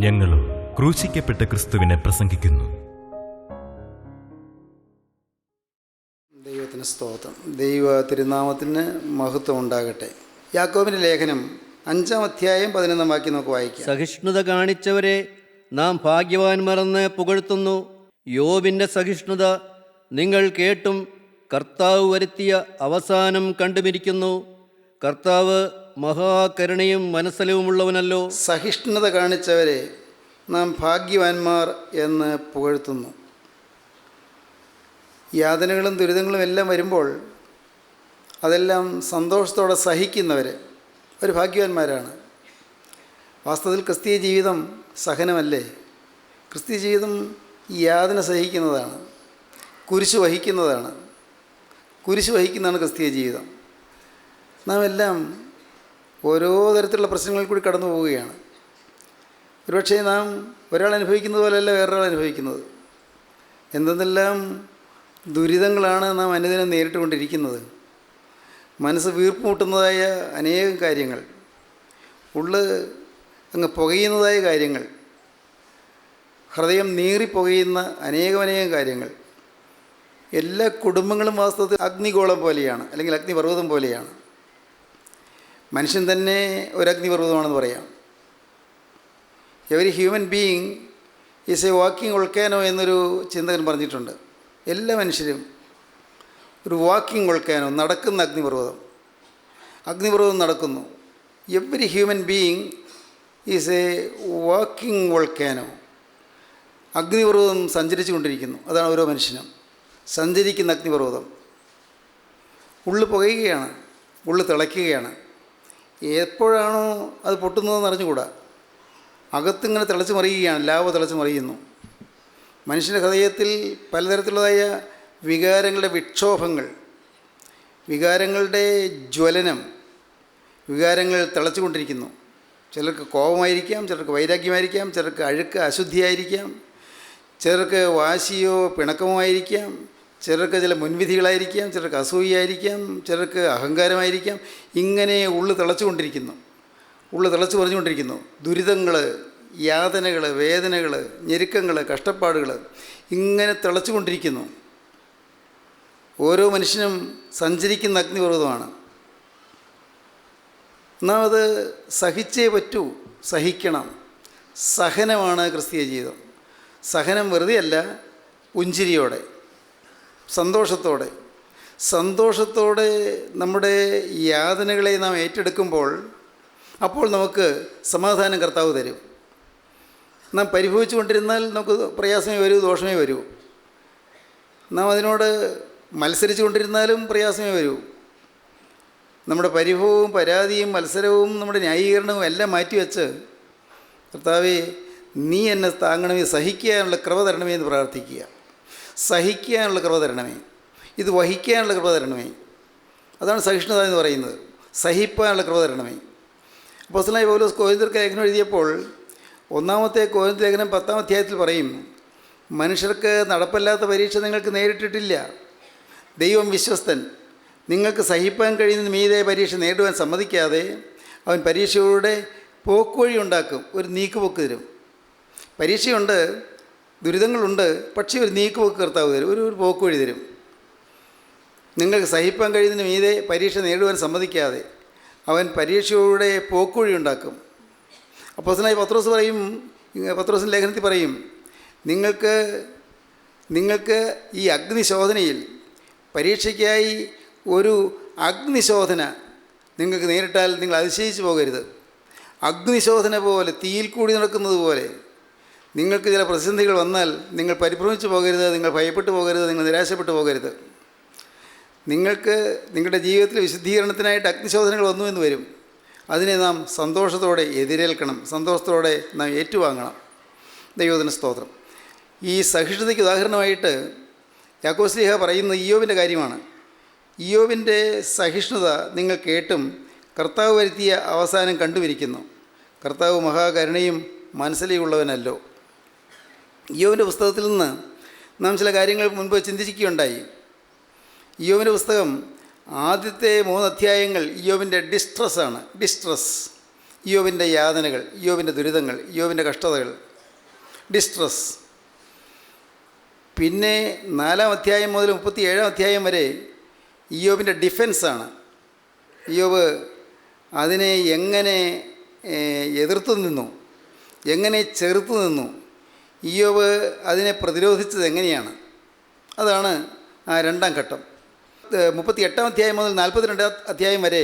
ഞങ്ങളും ക്രൂശിക്കപ്പെട്ട ക്രിസ്തുവിനെ പ്രസംഗിക്കുന്നു. ദൈവത്തിന് സ്തോത്രം. ദൈവ തിരുനാമത്തിന് മഹത്വം ഉണ്ടാകട്ടെ. യാക്കോബിൻ്റെ ലേഖനം 5-ാം അധ്യായം 11-ാം വാക്യം നമുക്ക് വായിക്കാം. സഹിഷ്ണുത കാണിച്ചവരെ നാം ഭാഗ്യവാന്മാരെന്ന് പുകഴ്ത്തുന്നു. യോബിൻ്റെ സഹിഷ്ണുത നിങ്ങൾ കേട്ടും കർത്താവ് വരുത്തിയ അവസാനം കണ്ടുമിരിക്കുന്നു. കർത്താവ് മഹാകരുണയും മനസ്സലവുമുള്ളവനല്ലോ. സഹിഷ്ണുത കാണിച്ചവരെ നാം ഭാഗ്യവാന്മാർ എന്ന് പുകഴ്ത്തുന്നു. യാതനകളും ദുരിതങ്ങളും എല്ലാം വരുമ്പോൾ അതെല്ലാം സന്തോഷത്തോടെ സഹിക്കുന്നവർ ഒരു ഭാഗ്യവാന്മാരാണ്. വാസ്തവത്തിൽ ക്രിസ്തീയ ജീവിതം സഹനമല്ലേ? ക്രിസ്തീയ ജീവിതം യാതന സഹിക്കുന്നതാണ്, കുരിശ് വഹിക്കുന്നതാണ്. കുരിശ് വഹിക്കുന്നതാണ് ക്രിസ്തീയ ജീവിതം. നാം എല്ലാം ഓരോ തരത്തിലുള്ള പ്രശ്നങ്ങളിൽ കൂടി കടന്നു പോവുകയാണ്. ഒരുപക്ഷേ നാം ഒരാൾ അനുഭവിക്കുന്നത് പോലെയല്ല വേറൊരാൾ അനുഭവിക്കുന്നത്. എന്തെല്ലാം ദുരിതങ്ങളാണ് നാം അനുദിനം നേരിട്ടുകൊണ്ടിരിക്കുന്നത്. മനസ്സ് വീർപ്പുമുട്ടുന്നതായ അനേകം കാര്യങ്ങൾ, ഉള്ള് അങ്ങ് പുകയുന്നതായ കാര്യങ്ങൾ, ഹൃദയം നീറിപ്പുകയുന്ന അനേകം കാര്യങ്ങൾ. എല്ലാ കുടുംബങ്ങളും വാസ്തവത്തിൽ അഗ്നിഗോളം പോലെയാണ്, അല്ലെങ്കിൽ അഗ്നിപർവ്വതം പോലെയാണ്. മനുഷ്യൻ തന്നെ ഒരു അഗ്നിപർവ്വതമാണെന്ന് പറയാം. Every human being is a walking volcano എന്നൊരു ചിന്തകൻ പറഞ്ഞിട്ടുണ്ട്. എല്ലാ മനുഷ്യരും ഒരു വാക്കിംഗ് വോൾക്കാനോ, നടക്കുന്ന അഗ്നിപർവ്വതം. അഗ്നിപർവ്വതം നടക്കുന്നു. Every human being is a walking volcano. അഗ്നിപർവ്വതം സഞ്ചരിച്ചു കൊണ്ടിരിക്കുന്നു. അതാണ് ഓരോ മനുഷ്യനും സഞ്ചരിക്കുന്ന അഗ്നിപർവ്വതം. ഉള്ളു പുകയുകയാണ്, ഉള്ളു തിളയ്ക്കുകയാണ്. എപ്പോഴാണോ അത് പൊട്ടുന്നതെന്ന് അറിഞ്ഞുകൂടാ. അകത്തിങ്ങനെ തിളച്ച് മറിയുകയാണ്, ലാവ തിളച്ച് മറിയുന്നു. മനുഷ്യൻ്റെ ഹൃദയത്തിൽ പലതരത്തിലുള്ളതായ വികാരങ്ങളുടെ വിക്ഷോഭങ്ങൾ, വികാരങ്ങളുടെ ജ്വലനം, വികാരങ്ങൾ തിളച്ചുകൊണ്ടിരിക്കുന്നു. ചിലർക്ക് കോപമായിരിക്കാം, ചിലർക്ക് വൈരാഗ്യമായിരിക്കാം, ചിലർക്ക് അഴുക്ക് അശുദ്ധിയായിരിക്കാം, ചിലർക്ക് വാശിയോ പിണക്കമോ ആയിരിക്കാം, ചിലർക്ക് ചില മുൻവിധികളായിരിക്കാം, ചിലർക്ക് അസൂയായിരിക്കാം, ചിലർക്ക് അഹങ്കാരമായിരിക്കാം. ഇങ്ങനെ ഉള്ളു തിളച്ചുകൊണ്ടിരിക്കുന്നു, ഉള്ളു തിളച്ച് പറഞ്ഞുകൊണ്ടിരിക്കുന്നു. ദുരിതങ്ങൾ, യാതനകൾ, വേദനകൾ, ഞെരുക്കങ്ങൾ, കഷ്ടപ്പാടുകൾ ഇങ്ങനെ തിളച്ചുകൊണ്ടിരിക്കുന്നു. ഓരോ മനുഷ്യനും സഞ്ചരിക്കുന്ന അഗ്നിപർവ്വതമാണ്. നാം അത് സഹിച്ചേ പറ്റൂ, സഹിക്കണം. സഹനമാണ് ക്രിസ്തീയ ജീവിതം. സഹനം വെറുതെയല്ല, പുഞ്ചിരിയോടെ, സന്തോഷത്തോടെ നമ്മുടെ യാതനകളെ നാം ഏറ്റെടുക്കുമ്പോൾ അപ്പോൾ നമുക്ക് സമാധാനം കർത്താവ് തരും. നാം പരിഭവിച്ചു കൊണ്ടിരുന്നാൽ നമുക്ക് പ്രയാസമേ വരൂ, ദോഷമേ വരൂ. നാം അതിനോട് മത്സരിച്ചു കൊണ്ടിരുന്നാലും പ്രയാസമേ വരൂ. നമ്മുടെ പരിഭവവും പരാതിയും മത്സരവും നമ്മുടെ ന്യായീകരണവും എല്ലാം മാറ്റിവെച്ച് കർത്താവേ നീ എന്നെ താങ്ങണമേ, സഹിക്കാനുള്ള കൃപ തരണമേ എന്ന് പ്രാർത്ഥിക്കുക. സഹിക്കാനുള്ള കൃപ തരണമേ, ഇത് വഹിക്കാനുള്ള കൃപ തരണമേ. അതാണ് സഹിഷ്ണുത എന്ന് പറയുന്നത്. സഹിപ്പാനുള്ള കൃപ തരണമേ. അപ്പോസ്തലനായ പൗലോസ് കൊരിന്ത്യർക്ക് ലേഖനം എഴുതിയപ്പോൾ 1-ാമത്തെ കൊരിന്ത്യർ ലേഖനം 10-ാം അധ്യായത്തിൽ പറയും, മനുഷ്യർക്ക് നടപ്പല്ലാത്ത പരീക്ഷ നിങ്ങൾക്ക് നേരിട്ടിട്ടില്ല. ദൈവം വിശ്വസ്തൻ. നിങ്ങൾക്ക് സഹിപ്പാൻ കഴിയുന്ന മീതെ പരീക്ഷ നേടുവാൻ സമ്മതിക്കാതെ അവൻ പരീക്ഷയുടെ പോക്കുവഴി ഉണ്ടാക്കും, ഒരു നീക്കുപോക്ക് തരും. പരീക്ഷയുണ്ട്, ദുരിതങ്ങളുണ്ട്, പക്ഷേ ഒരു നീക്കുപോക്ക് കർത്താവ് തരും, ഒരു പോക്കുവഴി തരും. നിങ്ങൾക്ക് സഹിപ്പാൻ കഴിയുന്നതിന് മീതെ പരീക്ഷ നേടുവാൻ സമ്മതിക്കാതെ അവൻ പരീക്ഷയുടെ പോക്കുവഴി ഉണ്ടാക്കും. അപ്പോസ്തലനായ പത്രോസ് പറയും, പത്രോസിൻ്റെ ലേഖനത്തിൽ പറയും, നിങ്ങൾക്ക് ഈ അഗ്നിശോധനയിൽ, പരീക്ഷയ്ക്കായി ഒരു അഗ്നിശോധന നിങ്ങൾക്ക് നേരിട്ടാൽ നിങ്ങൾ അതിശയിച്ചു പോകരുത്. അഗ്നിശോധന പോലെ, തീയിൽ കൂടി നടക്കുന്നത് പോലെ നിങ്ങൾക്ക് ചില പ്രതിസന്ധികൾ വന്നാൽ നിങ്ങൾ പരിഭ്രമിച്ചു പോകരുത്, നിങ്ങൾ ഭയപ്പെട്ടു പോകരുത്, നിങ്ങൾ നിരാശപ്പെട്ടു പോകരുത്. നിങ്ങൾക്ക് നിങ്ങളുടെ ജീവിതത്തിൽ വിശുദ്ധീകരണത്തിനായിട്ട് അഗ്നിശോധനകൾ വന്നു എന്ന് വരും. അതിനെ നാം സന്തോഷത്തോടെ എതിരേൽക്കണം, സന്തോഷത്തോടെ നാം ഏറ്റുവാങ്ങണം. ദൈവത്തിന് സ്തോത്രം. ഈ സഹിഷ്ണുതയ്ക്ക് ഉദാഹരണമായിട്ട് യാക്കോബ് ശ്ലീഹ പറയുന്ന ഇയ്യോബിൻ്റെ കാര്യമാണ്. ഇയ്യോബിൻ്റെ സഹിഷ്ണുത നിങ്ങൾ കേട്ടും കർത്താവ് വരുത്തിയ അവസാനം കണ്ടുമിരിക്കുന്നു. കർത്താവ് മഹാകരുണയും മനസ്സിലുള്ളവനല്ലോ. ഇയ്യോബിൻ്റെ പുസ്തകത്തിൽ നിന്ന് നാം ചില കാര്യങ്ങൾ മുൻപ് ചിന്തിക്കുകയുണ്ടായി. ഇയ്യോബിൻ്റെ പുസ്തകം ആദ്യത്തെ 3 അധ്യായങ്ങൾ ഇയ്യോബിൻ്റെ ഡിസ്ട്രസ്, ഇയ്യോബിൻ്റെ യാതനകൾ, ഇയ്യോബിൻ്റെ ദുരിതങ്ങൾ, ഇയ്യോബിൻ്റെ കഷ്ടതകൾ, ഡിസ്ട്രസ്. പിന്നെ 4-ാം അധ്യായം മുതൽ 37-ാം അധ്യായം വരെ ഇയ്യോബിൻ്റെ ഡിഫെൻസാണ്. ഇയ്യോബ് അതിനെ എങ്ങനെ എതിർത്തു നിന്നു, എങ്ങനെ ചെറുത്തു നിന്നു, ഇയ്യോബ് അതിനെ പ്രതിരോധിച്ചത് എങ്ങനെയാണ്, അതാണ് ആ 2-ാം ഘട്ടം. 38-ാം അധ്യായം മുതൽ 42-ാം അധ്യായം വരെ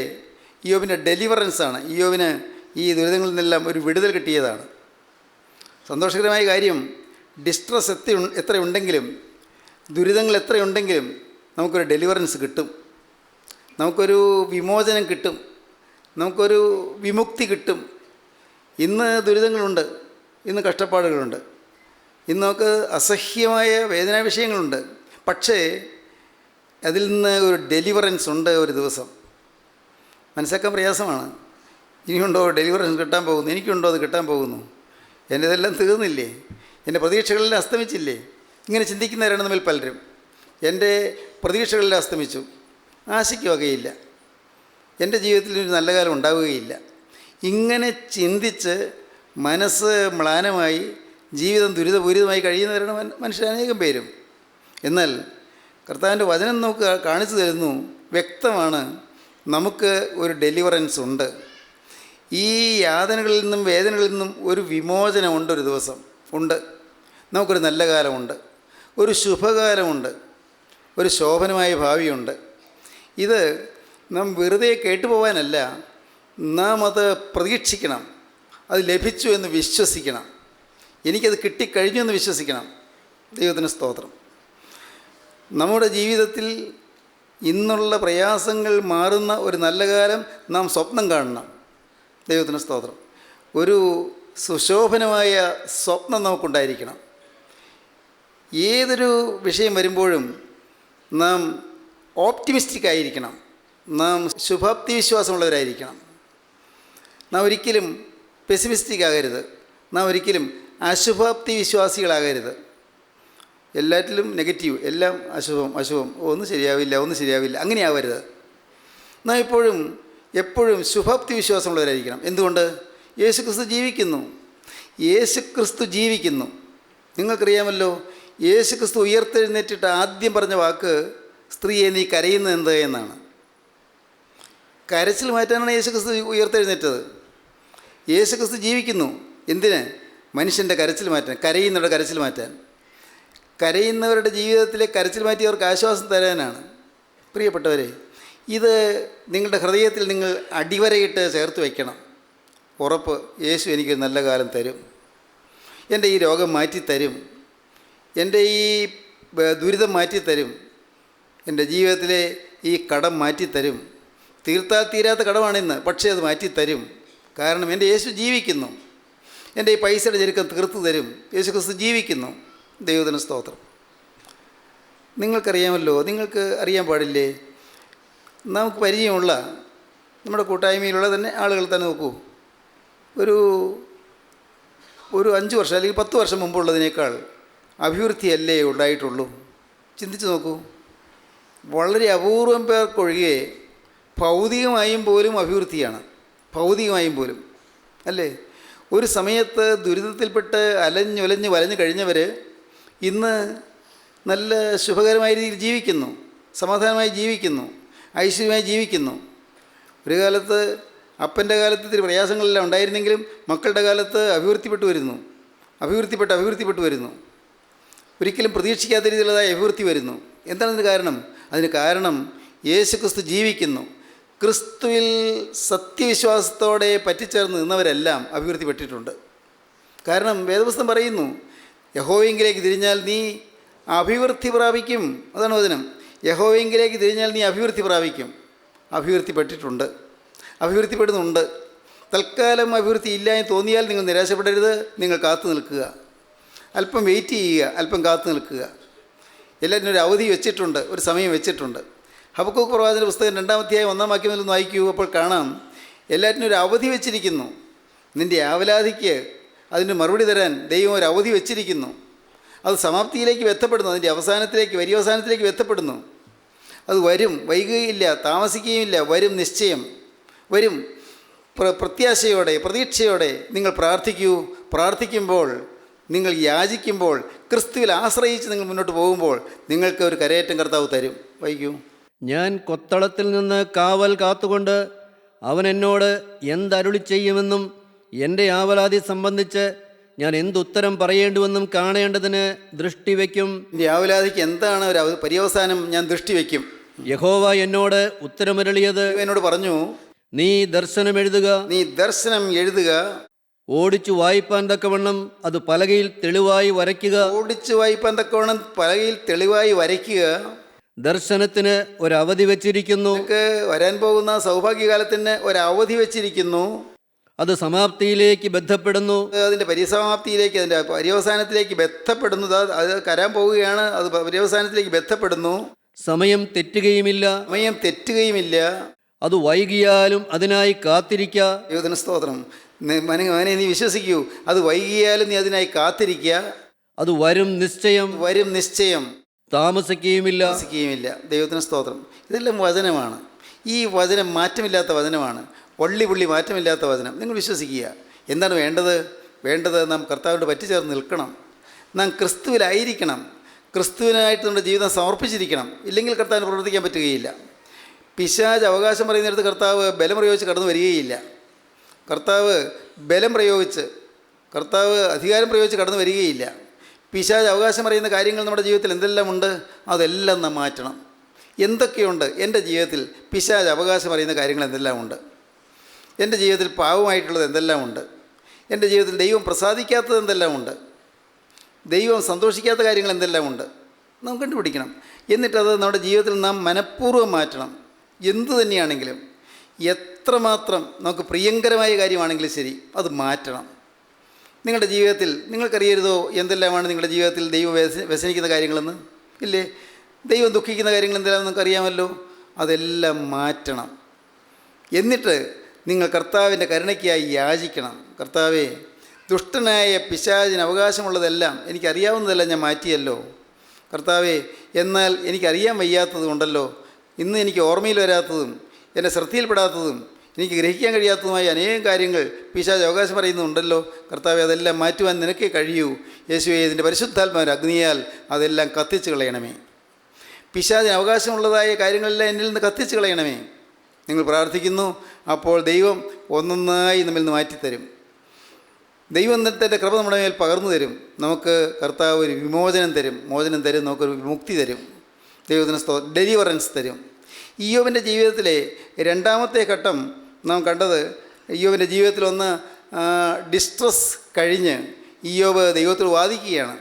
ഇയ്യോബിൻ്റെ ഡെലിവറൻസാണ്. ഇയ്യോബിന് ഈ ദുരിതങ്ങളിൽ നിന്നെല്ലാം ഒരു വിടുതൽ കിട്ടിയതാണ്. സന്തോഷകരമായ കാര്യം, ഡിസ്ട്രസ് എത്രയുണ്ടെങ്കിലും, ദുരിതങ്ങൾ എത്രയുണ്ടെങ്കിലും നമുക്കൊരു ഡെലിവറൻസ് കിട്ടും, നമുക്കൊരു വിമോചനം കിട്ടും, നമുക്കൊരു വിമുക്തി കിട്ടും. ഇന്ന് ദുരിതങ്ങളുണ്ട്, ഇന്ന് കഷ്ടപ്പാടുകളുണ്ട്, ഇന്ന് നമുക്ക് അസഹ്യമായ വേദനാ വിഷയങ്ങളുണ്ട്. പക്ഷേ അതിൽ നിന്ന് ഒരു ഡെലിവറൻസ് ഉണ്ട്. ഒരു ദിവസം മനസ്സിലാക്കാൻ പ്രയാസമാണ്. ഇനിയുണ്ടോ ഡെലിവറൻസ് കിട്ടാൻ പോകുന്നു, എനിക്കുണ്ടോ അത് കിട്ടാൻ പോകുന്നു, എൻ്റെതെല്ലാം തീർന്നില്ലേ, എൻ്റെ പ്രതീക്ഷകളെല്ലാം അസ്തമിച്ചില്ലേ? ഇങ്ങനെ ചിന്തിക്കുന്നവരാണ് നമ്മിൽ പലരും. എൻ്റെ പ്രതീക്ഷകളെല്ലാം അസ്തമിച്ചു, ആശയ്ക്ക് വകയില്ല, എൻ്റെ ജീവിതത്തിൽ ഒരു നല്ല കാലം ഉണ്ടാവുകയില്ല. ഇങ്ങനെ ചിന്തിച്ച് മനസ്സ് മ്ലാനമായി ജീവിതം ദുരിതപൂരിതമായി കഴിയുന്നവരാണ് മനുഷ്യർ അനേകം പേരും. എന്നാൽ കർത്താവിൻ്റെ വചനം നമുക്ക് കാണിച്ചു തരുന്നു, വ്യക്തമാണ്, നമുക്ക് ഒരു ഡെലിവറൻസ് ഉണ്ട്. ഈ യാതനകളിൽ നിന്നും വേദനകളിൽ നിന്നും ഒരു വിമോചനമുണ്ട്. ഒരു ദിവസം ഉണ്ട്, നമുക്കൊരു നല്ല കാലമുണ്ട്, ഒരു ശുഭകാലമുണ്ട്, ഒരു ശോഭനമായ ഭാവിയുണ്ട്. ഇത് നാം വെറുതെ കേട്ടുപോകാനല്ല, നാം അത് പ്രതീക്ഷിക്കണം, അത് ലഭിച്ചു എന്ന് വിശ്വസിക്കണം, എനിക്കത് കിട്ടിക്കഴിഞ്ഞു എന്ന് വിശ്വസിക്കണം. ദൈവത്തിന് സ്തോത്രം. നമ്മുടെ ജീവിതത്തിൽ ഇന്നുള്ള പ്രയാസങ്ങൾ മാറുന്ന ഒരു നല്ല കാലം നാം സ്വപ്നം കാണണം. ദൈവത്തിന് സ്തോത്രം. ഒരു സുശോഭനമായ സ്വപ്നം നമുക്കുണ്ടായിരിക്കണം. ഏതൊരു വിഷയം വരുമ്പോഴും നാം ഓപ്റ്റിമിസ്റ്റിക് ആയിരിക്കണം, നാം ശുഭാപ്തി വിശ്വാസമുള്ളവരായിരിക്കണം. നാം ഒരിക്കലും പെസിമിസ്റ്റിക് ആകരുത്, നാം ഒരിക്കലും അശുഭാപ്തി വിശ്വാസികളാകരുത്. എല്ലാറ്റിലും നെഗറ്റീവ്, എല്ലാം അശുഭം, ഒന്നും ശരിയാവില്ല, അങ്ങനെയാവരുത്. നാം എപ്പോഴും ശുഭാപ്തി വിശ്വാസമുള്ളവരായിരിക്കണം. എന്തുകൊണ്ട്? യേശുക്രിസ്തു ജീവിക്കുന്നു. നിങ്ങൾക്കറിയാമല്ലോ, യേശുക്രിസ്തു ഉയർത്തെഴുന്നേറ്റിട്ട് ആദ്യം പറഞ്ഞ വാക്ക്, സ്ത്രീയെ നീ കരയുന്നത് എന്ത് എന്നാണ്. കരച്ചിൽ മാറ്റാനാണ് യേശുക്രിസ്തു ഉയർത്തെഴുന്നേറ്റത്. യേശുക്രിസ്തു ജീവിക്കുന്നു. എന്തിന്? മനുഷ്യൻ്റെ കരച്ചിൽ മാറ്റാൻ, കരയുന്നവരുടെ കരച്ചിൽ മാറ്റാൻ, കരയുന്നവരുടെ ജീവിതത്തിലെ കരച്ചിൽ മാറ്റി അവർക്ക് ആശ്വാസം തരാനാണ്. പ്രിയപ്പെട്ടവരെ, ഇത് നിങ്ങളുടെ ഹൃദയത്തിൽ നിങ്ങൾ അടിവരയിട്ട് ചേർത്ത് വയ്ക്കണം. ഉറപ്പ്, യേശു എനിക്കൊരു നല്ല കാലം തരും, എൻ്റെ ഈ രോഗം മാറ്റിത്തരും, എൻ്റെ ഈ ദുരിതം മാറ്റിത്തരും, എൻ്റെ ജീവിതത്തിലെ ഈ കടം മാറ്റിത്തരും. തീർത്താൽ തീരാത്ത കടമാണിന്ന്, പക്ഷേ അത് മാറ്റിത്തരും. കാരണം എൻ്റെ യേശു ജീവിക്കുന്നു. എൻ്റെ ഈ പൈസയുടെ ഞെരുക്കം തീർത്തു തരും. യേശു ക്രിസ്തു ജീവിക്കുന്നു. ദൈവത്തിന് സ്തോത്രം. നിങ്ങൾക്കറിയാമല്ലോ, നിങ്ങൾക്ക് അറിയാൻ പാടില്ലേ, നമുക്ക് പരിചയമുള്ള നമ്മുടെ കൂട്ടായ്മയിലുള്ള തന്നെ ആളുകൾ തന്നെ നോക്കൂ. ഒരു 5 വർഷം അല്ലെങ്കിൽ 10 വർഷം മുമ്പുള്ളതിനേക്കാൾ അഭിവൃദ്ധിയല്ലേ ഉണ്ടായിട്ടുള്ളൂ? ചിന്തിച്ച് നോക്കൂ. വളരെ അപൂർവം പേർക്കൊഴികെ ഭൗതികമായും പോലും അഭിവൃദ്ധിയാണ്, ഭൗതികമായും പോലും അല്ലേ. ഒരു സമയത്ത് ദുരിതത്തിൽപ്പെട്ട് അലഞ്ഞുലഞ്ഞ് വലഞ്ഞു കഴിഞ്ഞവർ ഇന്ന് നല്ല ശുഭകരമായ രീതിയിൽ ജീവിക്കുന്നു, സമാധാനമായി ജീവിക്കുന്നു, ഐശ്വര്യമായി ജീവിക്കുന്നു. ഒരു കാലത്ത് അപ്പൻ്റെ കാലത്ത് ഇത്തിരി പ്രയാസങ്ങളെല്ലാം ഉണ്ടായിരുന്നെങ്കിലും മക്കളുടെ കാലത്ത് അഭിവൃദ്ധിപ്പെട്ടു വരുന്നു. ഒരിക്കലും പ്രതീക്ഷിക്കാത്ത രീതിയിലുള്ളതായ അഭിവൃദ്ധി വരുന്നു. എന്താണ് ഇതിന് കാരണം? അതിന് കാരണം യേശുക്രിസ്തു ജീവിക്കുന്നു. ക്രിസ്തുവിൽ സത്യവിശ്വാസത്തോടെ പറ്റിച്ചേർന്ന് നിന്നവരെല്ലാം അഭിവൃദ്ധിപ്പെട്ടിട്ടുണ്ട്. കാരണം വേദപുസ്തകം പറയുന്നു, യഹോവയിലേക്ക് തിരിഞ്ഞാൽ നീ അഭിവൃദ്ധി പ്രാപിക്കും. അതാണ് വചനം. യഹോവയിലേക്ക് തിരിഞ്ഞാൽ നീ അഭിവൃദ്ധി പ്രാപിക്കും. അഭിവൃദ്ധിപ്പെടുന്നുണ്ട്. തൽക്കാലം അഭിവൃദ്ധി ഇല്ല എന്ന് തോന്നിയാൽ നിങ്ങൾ നിരാശപ്പെടരുത്. നിങ്ങൾ കാത്തു നിൽക്കുക, അല്പം വെയിറ്റ് ചെയ്യുക, അല്പം കാത്തു നിൽക്കുക. എല്ലാത്തിനും ഒരു അവധി വെച്ചിട്ടുണ്ട്, ഒരു സമയം വെച്ചിട്ടുണ്ട്. ഹബക്കൂക്ക് പ്രവാചകന്റെ പുസ്തകം 2-ാം അധ്യായം 1-ാം വാക്യം മുതൽ വായിക്കൂ. അപ്പോൾ കാണാം, എല്ലാറ്റിനും ഒരു അവധി വെച്ചിരിക്കുന്നു. നിൻ്റെ ആവലാതിക്ക് അതിന് മറുപടി തരാൻ ദൈവം ഒരു അവധി വെച്ചിരിക്കുന്നു. അത് സമാപ്തിയിലേക്ക് എത്തപ്പെടുന്നു, അതിൻ്റെ വര്യവസാനത്തിലേക്ക് എത്തപ്പെടുന്നു. അത് വരും, വൈകുകയില്ല, താമസിക്കുകയുമില്ല, വരും, നിശ്ചയം വരും. പ്രത്യാശയോടെ പ്രതീക്ഷയോടെ നിങ്ങൾ പ്രാർത്ഥിക്കൂ. പ്രാർത്ഥിക്കുമ്പോൾ, നിങ്ങൾ യാചിക്കുമ്പോൾ, ക്രിസ്തുവിൽ ആശ്രയിച്ച് നിങ്ങൾ മുന്നോട്ട് പോകുമ്പോൾ നിങ്ങൾക്ക് ഒരു കരയേറ്റം കർത്താവ് തരും. വൈകൂ. ഞാൻ കൊത്തളത്തിൽ നിന്ന് കാവൽ കാത്തുകൊണ്ട് അവൻ എന്നോട് എന്തരുളി ചെയ്യുമെന്നും എൻ്റെ ആവലാതി സംബന്ധിച്ച് ഞാൻ എന്തുത്തരം പറയേണ്ടുവെന്നും കാണേണ്ടതിന് ദൃഷ്ടി വയ്ക്കും. എൻ്റെ ആവലാതിക്ക് എന്താണ് ഒരു പര്യവസാനം ഞാൻ ദൃഷ്ടി വയ്ക്കും. യഹോവ എന്നോട് ഉത്തരമരുളിയത്, എന്നോട് പറഞ്ഞു, നീ ദർശനം എഴുതുക, നീ ദർശനം എഴുതുക, ഓടിച്ചു വായിപ്പാൻ തക്കവണ്ണം അത് പലകയിൽ തെളിവായി വരയ്ക്കുക. ഓടിച്ചു വായിപ്പാൻ തക്കവണ്ണം പലകയിൽ തെളിവായി വരയ്ക്കുക. ദർശനത്തിന് ഒരവധി വച്ചിരിക്കുന്നു, നിങ്ങൾക്ക് വരാൻ പോകുന്ന സൗഭാഗ്യകാലത്തിന് ഒരവധി വെച്ചിരിക്കുന്നു. അത് സമാപ്തിയിലേക്ക് ബന്ധപ്പെടുന്നു. അതിൻ്റെ പരിസമാപ്തിയിലേക്ക്, അതിൻ്റെ പര്യവസാനത്തിലേക്ക് ബന്ധപ്പെടുന്നു. അത് കരാൻ പോവുകയാണ്, അത് പര്യവസാനത്തിലേക്ക് ബന്ധപ്പെടുന്നു. സമയം തെറ്റുകയുമില്ല, സമയം തെറ്റുകയുമില്ല. അത് വൈകിയാലും അതിനായി കാത്തിരിക്ക. ദൈവത്തിന് സ്തോത്രം. മനെ നീ വിശ്വസിക്കൂ, അത് വൈകിയാലും നീ അതിനായി കാത്തിരിക്കുക. അത് വരും നിശ്ചയം, വരും നിശ്ചയം, താമസിക്കുകയുമില്ല. താമസിക്കുകയുമില്ല. ദൈവത്തിന് സ്തോത്രം. ഇതെല്ലാം വചനമാണ്. ഈ വചനം മാറ്റമില്ലാത്ത വചനമാണ്. പുള്ളി മാറ്റമില്ലാത്ത വചനം. നിങ്ങൾ വിശ്വസിക്കുക. എന്താണ് വേണ്ടത്? വേണ്ടത് നാം കർത്താവിനോട് പറ്റിച്ചേർന്ന് നിൽക്കണം. നാം ക്രിസ്തുവിലായിരിക്കണം. ക്രിസ്തുവിനായിട്ട് നമ്മുടെ ജീവിതം സമർപ്പിച്ചിരിക്കണം. ഇല്ലെങ്കിൽ കർത്താവിന് പ്രവർത്തിക്കാൻ പറ്റുകയില്ല. പിശാച് അവകാശം പറയുന്നിടത്ത് കർത്താവ് ബലം പ്രയോഗിച്ച് കടന്നു വരികയില്ല. കർത്താവ് ബലം പ്രയോഗിച്ച്, കർത്താവ് അധികാരം പ്രയോഗിച്ച് കടന്നു വരികയില്ല. പിശാച് അവകാശം പറയുന്ന കാര്യങ്ങൾ നമ്മുടെ ജീവിതത്തിൽ എന്തെല്ലാം ഉണ്ട്, അതെല്ലാം നാം മാറ്റണം. എന്തൊക്കെയുണ്ട് എൻ്റെ ജീവിതത്തിൽ? പിശാച് അവകാശം പറയുന്ന കാര്യങ്ങൾ എന്തെല്ലാം ഉണ്ട്? എൻ്റെ ജീവിതത്തിൽ പാവമായിട്ടുള്ളത് എന്തെല്ലാം ഉണ്ട്? എൻ്റെ ജീവിതത്തിൽ ദൈവം പ്രസാദിക്കാത്തത് എന്തെല്ലാം ഉണ്ട്? ദൈവം സന്തോഷിക്കാത്ത കാര്യങ്ങൾ എന്തെല്ലാം ഉണ്ട്? നാം കണ്ടുപിടിക്കണം. എന്നിട്ടത് നമ്മുടെ ജീവിതത്തിൽ നാം മനഃപൂർവ്വം മാറ്റണം. എന്തു തന്നെയാണെങ്കിലും, എത്രമാത്രം നമുക്ക് പ്രിയങ്കരമായ കാര്യമാണെങ്കിലും ശരി, അത് മാറ്റണം. നിങ്ങളുടെ ജീവിതത്തിൽ നിങ്ങൾക്കറിയരുതോ എന്തെല്ലാമാണ് നിങ്ങളുടെ ജീവിതത്തിൽ ദൈവം വ്യസനിക്കുന്ന കാര്യങ്ങളെന്ന്? ഇല്ലേ? ദൈവം ദുഃഖിക്കുന്ന കാര്യങ്ങൾ എന്തെല്ലാം നിങ്ങൾക്കറിയാമല്ലോ. അതെല്ലാം മാറ്റണം. എന്നിട്ട് നിങ്ങൾ കർത്താവിൻ്റെ കരുണയ്ക്കായി യാചിക്കണം. കർത്താവേ, ദുഷ്ടനായ പിശാചിന് അവകാശമുള്ളതെല്ലാം, എനിക്കറിയാവുന്നതെല്ലാം ഞാൻ മാറ്റിയല്ലോ കർത്താവേ. എന്നാൽ എനിക്കറിയാൻ വയ്യാത്തതുണ്ടല്ലോ, ഇന്ന് എനിക്ക് ഓർമ്മയിൽ വരാത്തതും എൻ്റെ ശ്രദ്ധയിൽപ്പെടാത്തതും എനിക്ക് ഗ്രഹിക്കാൻ കഴിയാത്തതുമായ അനേകം കാര്യങ്ങൾ പിശാച് അവകാശം പറയുന്നുണ്ടല്ലോ കർത്താവെ. അതെല്ലാം മാറ്റുവാൻ നിനക്കേ കഴിയൂ. യേശുവേ, ഇതിൻ്റെ പരിശുദ്ധാത്മാവിൻ്റെ അഗ്നിയാൽ അതെല്ലാം കത്തിച്ച് കളയണമേ. പിശാചിന് അവകാശമുള്ളതായ കാര്യങ്ങളെല്ലാം എന്നിൽ നിന്ന് കത്തിച്ച് കളയണമേ. നിങ്ങൾ പ്രാർത്ഥിക്കുന്നു, അപ്പോൾ ദൈവം ഒന്നൊന്നായി നമ്മിൽ നിന്ന് മാറ്റിത്തരും. ദൈവം തൻ്റെ കൃപ നമ്മുടെ മേൽ പകർന്നു തരും. നമുക്ക് കർത്താവ് ഒരു വിമോചനം തരും, മോചനം തരും, നമുക്കൊരു വിമുക്തി തരും. ദൈവത്തിന് ഡെലിവറൻസ് തരും. ഇയ്യോബിൻ്റെ ജീവിതത്തിലെ രണ്ടാമത്തെ ഘട്ടം നാം കണ്ടത്, ഇയ്യോബിൻ്റെ ജീവിതത്തിൽ ഒന്ന് ഡിസ്ട്രസ് കഴിഞ്ഞ് ഇയ്യോബ് ദൈവത്തോട് വാദിക്കുകയാണ്.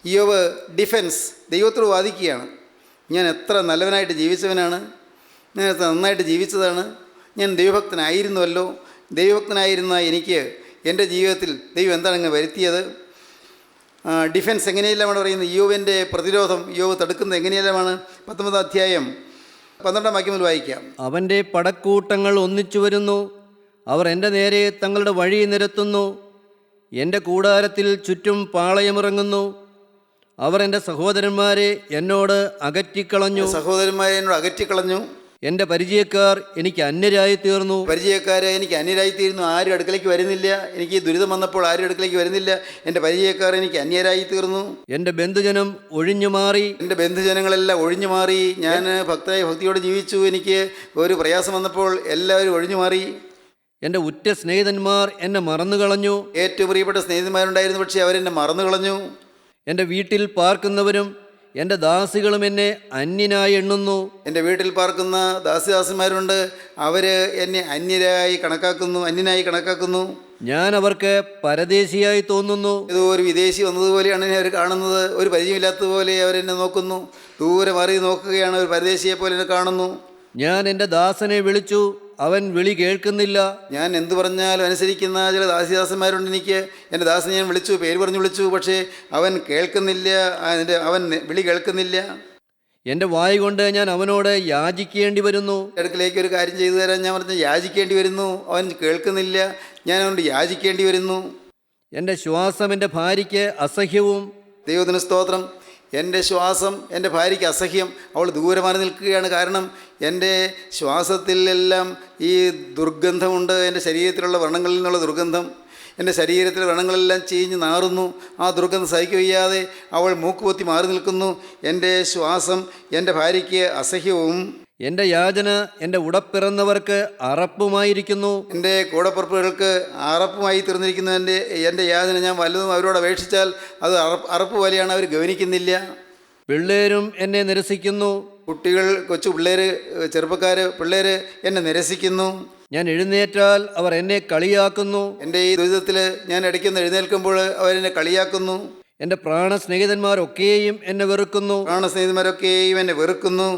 ഇയ്യോബ് ഡിഫെൻസ് ദൈവത്തോട് വാദിക്കുകയാണ്. ഞാൻ എത്ര നല്ലവനായിട്ട് ജീവിച്ചവനാണ്, ഞാൻ എത്ര നന്നായിട്ട് ജീവിച്ചതാണ്, ഞാൻ ദൈവഭക്തനായിരുന്നുവല്ലോ. ദൈവഭക്തനായിരുന്ന എനിക്ക് എൻ്റെ ജീവിതത്തിൽ ദൈവം എന്താണ് അങ്ങ് വരുത്തിയത്? ഡിഫെൻസ് എങ്ങനെയെല്ലാമാണ് പറയുന്നത്? ഇയ്യോബിൻ്റെ പ്രതിരോധം ഇയ്യോബ് തടുക്കുന്നത് എങ്ങനെയെല്ലാമാണ്? 19 അധ്യായം 12 വാക്യം മുതൽ വായിക്കാം. അവൻ്റെ പടക്കൂട്ടങ്ങൾ ഒന്നിച്ചു വരുന്നു, അവർ എൻ്റെ നേരെ തങ്ങളുടെ വഴി നിരത്തുന്നു. എൻ്റെ കൂടാരത്തിൽ ചുറ്റും പാളയമിറങ്ങുന്നു. അവർ എൻ്റെ സഹോദരന്മാരെ എന്നോട് അകറ്റിക്കളഞ്ഞു. എൻ്റെ പരിചയക്കാർ എനിക്ക് അന്യരായി തീർന്നു. പരിചയക്കാരെ എനിക്ക് അന്യരായി തീർന്നു. ആരും അടുക്കളയ്ക്ക് വരുന്നില്ല. എനിക്ക് ദുരിതം വന്നപ്പോൾ ആരും അടുക്കളയ്ക്ക് വരുന്നില്ല. എൻ്റെ പരിചയക്കാർ എനിക്ക് അന്യരായി തീർന്നു. എൻ്റെ ബന്ധുജനം ഒഴിഞ്ഞു മാറി. എൻ്റെ ബന്ധുജനങ്ങളെല്ലാം ഒഴിഞ്ഞു മാറി. ഞാൻ ഭക്തിയോടെ ജീവിച്ചു. എനിക്ക് ഒരു പ്രയാസം വന്നപ്പോൾ എല്ലാവരും ഒഴിഞ്ഞു മാറി. എൻ്റെ ഉറ്റ സ്നേഹിതന്മാർ എന്നെ മറന്നുകളഞ്ഞു. ഏറ്റവും പ്രിയപ്പെട്ട സ്നേഹിതന്മാരുണ്ടായിരുന്നു, പക്ഷേ അവരെന്നെ മറന്നുകളഞ്ഞു. എൻ്റെ വീട്ടിൽ പാർക്കുന്നവരും എൻ്റെ ദാസികളും എന്നെ അന്യനായി എണ്ണുന്നു. എൻ്റെ വീട്ടിൽ പാർക്കുന്ന ദാസിദാസന്മാരുണ്ട്, അവർ എന്നെ അന്യനായി കണക്കാക്കുന്നു. ഞാൻ അവർക്ക് പരദേശിയായി തോന്നുന്നു. ഏതോ ഒരു വിദേശി വന്നതുപോലെയാണ് എന്നെ അവർ കാണുന്നത്. ഒരു പരിചയമില്ലാത്തതുപോലെ അവരെന്നെ നോക്കുന്നു. ദൂരെ മാറി നോക്കുകയാണ്. ഒരു പരദേശിയെ പോലെ എന്നെ കാണുന്നു. ഞാൻ എൻ്റെ ദാസനെ വിളിച്ചു, അവൻ വിളി കേൾക്കുന്നില്ല. ഞാൻ എന്തു പറഞ്ഞാലും അനുസരിക്കുന്ന ചില ദാസിദാസന്മാരുണ്ട് എനിക്ക്. എൻ്റെ ദാസനെ ഞാൻ വിളിച്ചു, പേര് പറഞ്ഞു വിളിച്ചു, പക്ഷേ അവൻ കേൾക്കുന്നില്ല. അവൻ വിളി കേൾക്കുന്നില്ല. എൻ്റെ വായ് കൊണ്ട് ഞാൻ അവനോട് യാചിക്കേണ്ടി വരുന്നു. അടുക്കലേക്ക് ഒരു കാര്യം ചെയ്തു തരാൻ ഞാൻ പറഞ്ഞ് യാചിക്കേണ്ടി വരുന്നു. അവൻ കേൾക്കുന്നില്ല. ഞാൻ അവനോട് യാചിക്കേണ്ടി വരുന്നു. എൻ്റെ ശ്വാസം എൻ്റെ ഭാര്യയ്ക്ക് അസഹ്യവും. ദൈവത്തിന് സ്തോത്രം. എൻ്റെ ശ്വാസം എൻ്റെ ഭാര്യയ്ക്ക് അസഹ്യം, അവൾ ദൂരെ മാറി നിൽക്കുകയാണ്. കാരണം എൻ്റെ ശ്വാസത്തിലെല്ലാം ഈ ദുർഗന്ധമുണ്ട്, എൻ്റെ ശരീരത്തിലുള്ള വ്രണങ്ങളിൽ നിന്നുള്ള ദുർഗന്ധം. എൻ്റെ ശരീരത്തിലെ വ്രണങ്ങളെല്ലാം ചീഞ്ഞ് നാറുന്നു. ആ ദുർഗന്ധം സഹിക്കവയ്യാതെ അവൾ മൂക്കുപൊത്തി മാറി നിൽക്കുന്നു. എൻ്റെ ശ്വാസം എൻ്റെ ഭാര്യയ്ക്ക് അസഹ്യവും എൻ്റെ യാചന എൻ്റെ ഉടപ്പിറന്നവർക്ക് അറപ്പുമായിരിക്കുന്നു. എൻ്റെ കൂടപ്പുറപ്പുകൾക്ക് അറപ്പുമായി തീർന്നിരിക്കുന്നു. എൻ്റെ യാതന ഞാൻ വല്ലതും അവരോട് അപേക്ഷിച്ചാൽ അത് അറപ്പ് പോലെയാണ്, അവർ ഗവനിക്കുന്നില്ല. പിള്ളേരും എന്നെ നിരസിക്കുന്നു. കുട്ടികൾ, കൊച്ചു പിള്ളേർ, ചെറുപ്പക്കാർ, പിള്ളേർ എന്നെ നിരസിക്കുന്നു. ഞാൻ എഴുന്നേറ്റാൽ അവർ എന്നെ കളിയാക്കുന്നു. എൻ്റെ ഈ ദുരിതത്തിൽ ഞാൻ ഇടയ്ക്കൊന്ന് എഴുന്നേൽക്കുമ്പോൾ അവരെന്നെ കളിയാക്കുന്നു. എൻ്റെ പ്രാണസ്നേഹിതന്മാരൊക്കെയും എന്നെ വെറുക്കുന്നു. പ്രാണസ്നേഹിതന്മാരൊക്കെയും എന്നെ വെറുക്കുന്നു.